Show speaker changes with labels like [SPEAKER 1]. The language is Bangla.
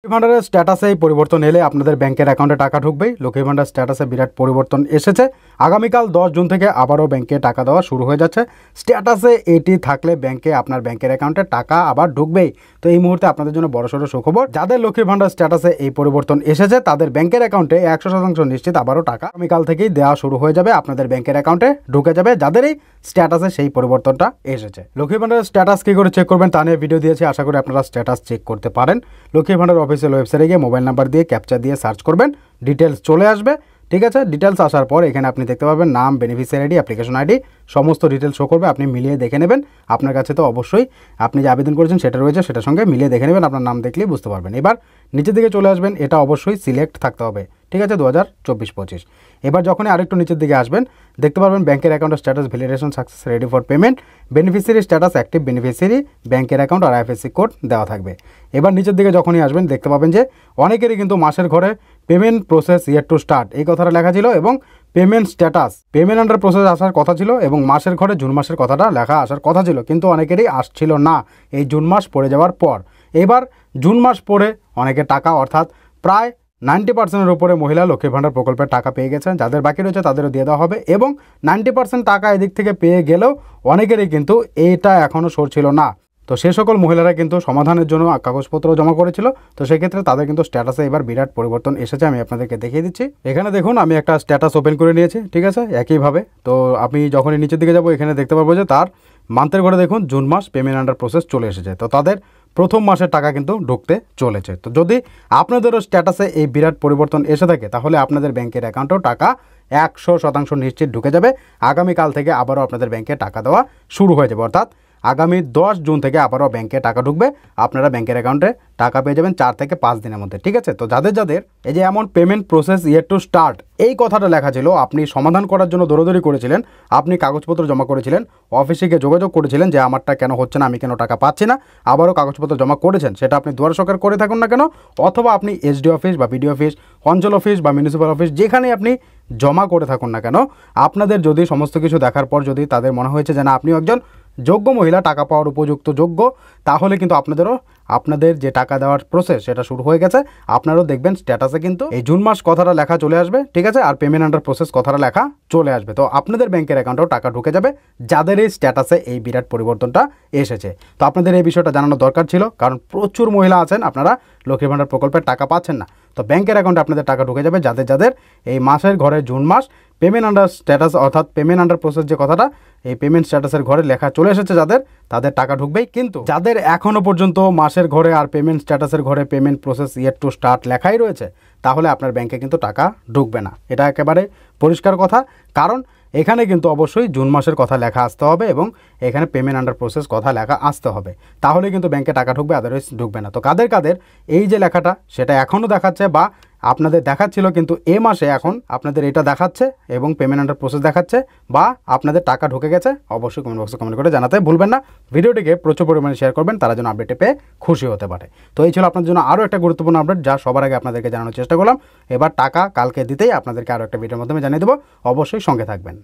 [SPEAKER 1] লক্ষ্মী ভাণ্ডারের স্ট্যাটাসে পরিবর্তন এলে আপনাদের ব্যাংকের অ্যাকাউন্টে টাকা ঢুকবেই। লক্ষ্মী ভাণ্ডার স্ট্যাটাসে বিরাট পরিবর্তন এসেছে। আগামীকাল 10 জুন থেকে আবারও ব্যাংকে টাকা দেওয়া শুরু হয়ে যাচ্ছে। স্ট্যাটাসে এটি থাকলে ব্যাংকে আপনার ব্যাংকের অ্যাকাউন্টে টাকা আবার ঢুকবেই। তো এই মুহূর্তে আপনাদের জন্য বড়সড় সুখবর, যাদের লক্ষ্মী ভাণ্ডার স্ট্যাটাসে এই পরিবর্তন এসেছে তাদের ব্যাংকের অ্যাকাউন্টে 100% নিশ্চিত আবারও টাকা আগামীকাল থেকেই দেওয়া শুরু হয়ে যাবে, আপনাদের ব্যাংকের অ্যাকাউন্টে ঢুকে যাবে যাদের এই স্ট্যাটাসে সেই পরিবর্তনটা এসেছে। লক্ষ্মী ভাণ্ডারের স্ট্যাটাস কী করে চেক করবেন তা নিয়ে ভিডিও দিয়েছি, আশা করি আপনারা স্ট্যাটাস চেক করতে পারেন। লক্ষ্মী ভাণ্ডার অফিসিয়াল ওয়েবসাইটে গিয়ে মোবাইল নাম্বার দিয়ে ক্যাপচা দিয়ে সার্চ করবেন, ডিটেলস চলে আসবে। ঠিক আছে, ডিটেলস আসার পর এখানে আপনি দেখতে পাবেন নাম, বেনিফিশিয়ারি আইডি, অ্যাপ্লিকেশন আইডি, সমস্ত ডিটেলস শো করবে। আপনি মিলিয়ে দেখে নেবেন, আপনার কাছে তো অবশ্যই আপনি যে আবেদন করেছেন সেটা রয়েছে, সেটার সঙ্গে মিলিয়ে দেখে নেবেন, আপনার নাম দেখলেই বুঝতে পারবেন। এবার নিচের দিকে চলে আসবেন, এটা অবশ্যই সিলেক্ট থাকতে হবে। ঠিক আছে, 2024-25। এবার যখনই আরেকটু নিচের দিকে আসবেন দেখতে পারবেন ব্যাংকের অ্যাকাউন্টের status validation success, ready for payment, beneficiary status active beneficiary, ব্যাংকের অ্যাকাউন্ট আর আইএফএসসি কোড দেওয়া থাকবে। এবার নিচের দিকে যখনই আসবেন দেখতে পাবেন যে অনেকেরই কিন্তু মাসের ঘরে payment process yet to start এই কথাটা লেখা ছিল এবং payment status payment under process আসার কথা ছিল এবং মাসের ঘরে জুন মাসের কথাটা লেখা আসার কথা ছিল, কিন্তু অনেকেরই আসছিল না এই জুন মাস পড়ে যাওয়ার পর। এবার জুন মাস পড়ে অনেকের টাকা অর্থাৎ প্রায় 90%-এর উপরে মহিলা লক্ষ্মী ভাণ্ডার প্রকল্পের টাকা পেয়ে গেছেন। যাদের বাকি রয়েছে তাদেরও দিয়ে দেওয়া হবে এবং 90% টাকা এদিক থেকে পেয়ে গেলেও অনেকেরই কিন্তু এইটা এখনও সরছিল না। তো সে সকল মহিলারা কিন্তু সমাধানের জন্য কাগজপত্র জমা করেছিল, তো সেক্ষেত্রে তাদের কিন্তু স্ট্যাটাসে এবার বিরাট পরিবর্তন এসেছে। আমি আপনাদেরকে দেখিয়ে দিচ্ছি, এখানে দেখুন আমি একটা স্ট্যাটাস ওপেন করে নিয়েছি। ঠিক আছে, একইভাবে তো আমি যখনই নিচের দিকে যাব এখানে দেখতে পারবো যে তার মান্থের ঘরে দেখুন জুন মাস পেমেন্ট আন্ডার প্রসেস চলে এসেছে। তো তাদের প্রথম মাসের টাকা কিন্তু ঢুকতে চলেছে। তো যদি আপনাদেরও স্ট্যাটাসে এই বিরাট পরিবর্তন এসে থাকে তাহলে আপনাদের ব্যাংকের অ্যাকাউন্টেও টাকা 100% নিশ্চিত ঢুকে যাবে। আগামীকাল থেকে আবারও আপনাদের ব্যাংকে টাকা দেওয়া শুরু হয়ে যাবে, অর্থাৎ আগামী 10 জুন থেকে আবারও ব্যাংকে টাকা ঢুকবে। আপনারা ব্যাংকের অ্যাকাউন্টে টাকা পেয়ে যাবেন 4 থেকে 5 দিনের মধ্যে। ঠিক আছে, তো যাদের যাদের এই যে এমন payment process yet to start এই কথাটা লেখা ছিল, আপনি সমাধান করার জন্য দৌড়াদৌড়ি করেছিলেন, আপনি কাগজপত্র জমা করেছিলেন, অফিসে গিয়ে যোগাযোগ করেছিলেন যে আমারটা কেন হচ্ছে না, আমি কেন টাকা পাচ্ছি না, আবারও কাগজপত্র জমা করেছেন, সেটা আপনি দুয়ারে সরকার করে থাকুন না কেন, অথবা আপনি এসডি অফিস বা বিডিও অফিস, অঞ্চল অফিস বা মিউনিসিপ্যাল অফিস যেখানে আপনি জমা করে থাকুন না কেন, আপনাদের যদি সমস্ত কিছু দেখার পর যদি তাদের মনে হয়েছে যে না আপনিও একজন যোগ্য মহিলা, টাকা পাওয়ার উপযুক্ত যোগ্য, তাহলে কিন্তু আপনাদের যে টাকা দেওয়ার প্রসেস সেটা শুরু হয়ে গেছে। আপনারাও দেখবেন স্ট্যাটাসে কিন্তু এই জুন মাস কথাটা লেখা চলে আসবে। ঠিক আছে, আর পেমেন্ট আন্ডার প্রসেস কথাটা লেখা চলে আসবে। তো আপনাদের ব্যাংকের অ্যাকাউন্টেও টাকা ঢুকে যাবে যাদের এই স্ট্যাটাসে এই বিরাট পরিবর্তনটা এসেছে। তো আপনাদের এই বিষয়টা জানানো দরকার ছিল, কারণ প্রচুর মহিলা আছেন আপনারা লক্ষ্মী ভাণ্ডার প্রকল্পের টাকা পাচ্ছেন না। তো ব্যাংকের অ্যাকাউন্টে আপনাদের টাকা ঢুকে যাবে যাদের যাদের এই মাসের ঘরে জুন মাস পেমেন্ট আন্ডার স্ট্যাটাস অর্থাৎ পেমেন্ট আন্ডার প্রসেস যে কথাটা এই পেমেন্ট স্ট্যাটাসের ঘরে লেখা চলে এসেছে তাদের টাকা ঢুকবেই। কিন্তু যাদের এখনও পর্যন্ত মাসের ঘরে আর পেমেন্ট স্ট্যাটাসের ঘরে payment process yet to start লেখাই রয়েছে, তাহলে আপনার ব্যাংকে কিন্তু টাকা ঢুকবে না। এটা একেবারে পরিষ্কার কথা, কারণ এখানে কিন্তু অবশ্যই জুন মাসের কথা লেখা আসতে হবে এবং এখানে পেমেন্ট আন্ডার প্রসেস কথা লেখা আসতে হবে, তাহলে কিন্তু ব্যাংকে টাকা ঢুকবে, আদারওয়াইজ ঢুকবে না। তো কাদের কাদের এই যে লেখাটা সেটা এখনও দেখাচ্ছে বা আপনাদের দেখাচ্ছিল, কিন্তু এ মাসে এখন আপনাদের এটা দেখাচ্ছে এবং পেমেন্ট আন্ডার প্রসেস দেখাচ্ছে বা আপনাদের টাকা ঢুকে গেছে, অবশ্যই কমেন্ট বক্সে কমেন্ট করে জানাতে ভুলবেন না। ভিডিওটিকে প্রচুর পরিমাণে শেয়ার করবেন, তারা যেন আপডেটে পেয়ে খুশি হতে পারে। তো এই ছিল আপনাদের জন্য আরও একটা গুরুত্বপূর্ণ আপডেট, যা সবার আগে আপনাদেরকে জানানোর চেষ্টা করলাম। এবার টাকা কালকে দিতেই আপনাদেরকে আরও একটা ভিডিওর মাধ্যমে জানিয়ে দেবো, অবশ্যই সঙ্গে থাকবেন।